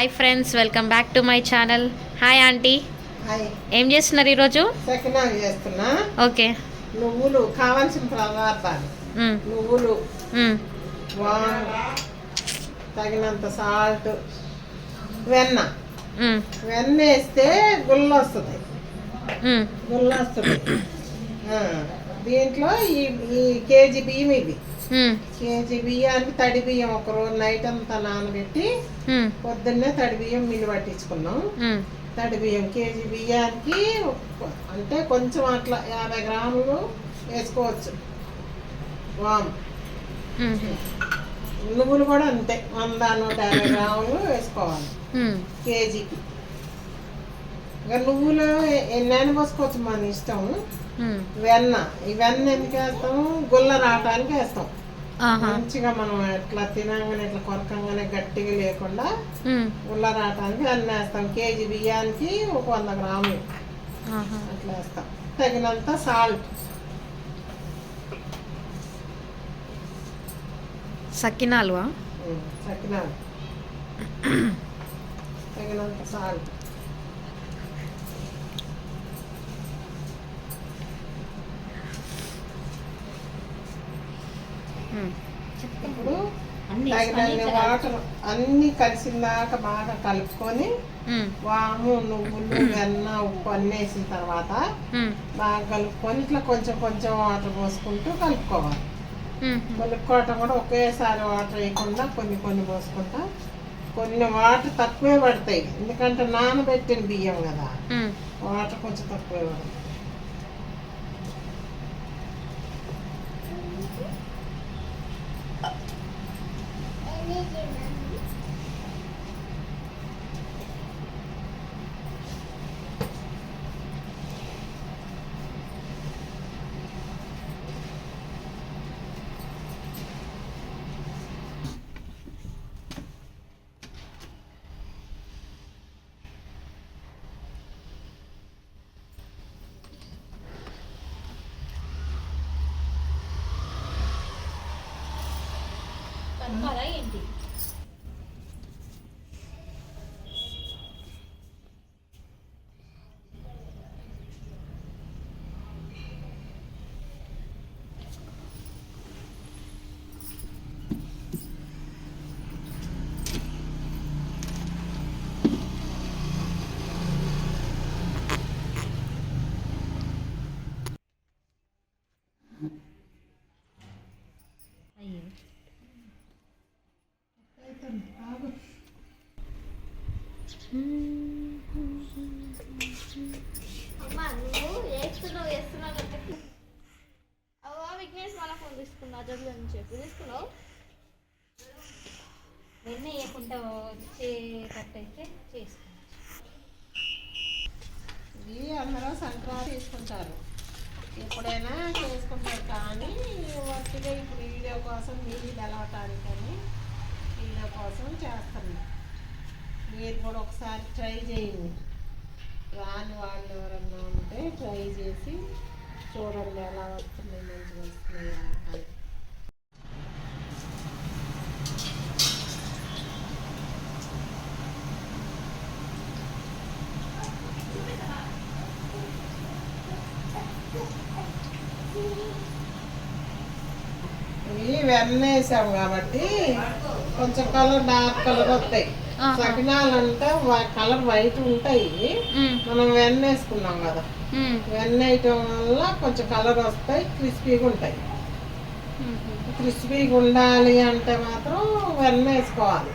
Hi friends, welcome back to my channel. Hi aunty, hi. ఏం చేస్తున్నారు ఈరోజు? సకినాలు చేస్తున్నా. ఓకే. నువ్వులు కావాల్సిన పదార్థాలు: నువ్వులు, వాము, తగినంత సాల్ట్, వెన్న. వెన్న వేస్తే గుల్ల వస్తుంది. దీంట్లో ఈ కేజీ బియ్యం ఇది. కేజీ బియ్యానికి తడి బియ్యం ఒక రోజు నైట్ అంతా నానబెట్టి పొద్దున్నే తడి బియ్యం మిల్లు పట్టించుకున్నాం. తడి బియ్యం కేజీ బియ్యానికి అంటే కొంచెం అట్లా 50 గ్రాములు వేసుకోవచ్చు. వాము, నువ్వులు కూడా అంతే 100-150 గ్రాములు వేసుకోవాలి కేజీకి. ఇంకా నువ్వులు ఎన్నైనా పోసుకోవచ్చు, మన ఇష్టం. వెన్న, ఈ వెన్న ఎందుకు వేస్తాము? గుల్ల రావటానికి వేస్తాం. మంచిగా మనం ఎట్లా తినగానే ఇట్లా కొరకంగానే గట్టిగా లేకుండా గుల్ల రావటానికి వెన్న వేస్తాం. కేజీ బియ్యానికి ఒక 100 గ్రాములు అట్లా వేస్తాం. తగినంత సాల్ట్. సకినాలు సకినాలు తగినంత సాల్ట్. ఇప్పుడు తగినన్ని వాటర్ అన్ని కలిసిందాక బాగా కలుపుకొని వాము, నువ్వులు, వెన్న, ఉప్పు అన్నీ వేసిన తర్వాత బాగా కలుపుకొని ఇట్లా కొంచెం కొంచెం వాటర్ పోసుకుంటూ కలుపుకోవాలి. కలుపుకోవటం కూడా ఒకేసారి వాటర్ వేయకుండా కొన్ని కొన్ని పోసుకుంటా. కొన్ని వాటర్ తక్కువే పడతాయి, ఎందుకంటే నానబెట్టిన బియ్యం కదా, వాటర్ కొంచెం తక్కువే పడతాయి. ఏంటి? అమ్మా, నువ్వు వేస్తున్నావు కదా. అవ్వ విఘ్నేష్ వాళ్ళ ఫోన్ తీసుకున్నా, జబ్బులు అని చెప్పి తీసుకున్నావు. వెన్న వేయకుండా వచ్చేటట్టయితే చేసుకున్నావు. ఇది అందరూ సంక్రాంతి తీసుకుంటారు, ఎప్పుడైనా చేసుకుంటారు. కానీ వట్టిగా ఇప్పుడు వీడియో కోసం నీళ్ళు తెలవటానికని వీడియో కోసం చేస్తాను. మీరు కూడా ఒకసారి ట్రై చేయండి. రాని వాళ్ళు ఎవరన్నా ఉంటే ట్రై చేసి చూడండి ఎలా వస్తున్నాయి, మంచిగా వస్తున్నాయా అని. ఇవి వెన్న వేసాము కాబట్టి కొంచెం కలర్ డార్క్ కలర్ వస్తాయి. సకినాలు అంటే కలర్ వైట్ ఉంటాయి. మనం వెన్న వేసుకున్నాం కదా, వెన్న వేయటం వల్ల కొంచెం కలర్ వస్తాయి, క్రిస్పీగా ఉంటాయి. క్రిస్పీగా ఉండాలి అంటే మాత్రం వెన్న వేసుకోవాలి.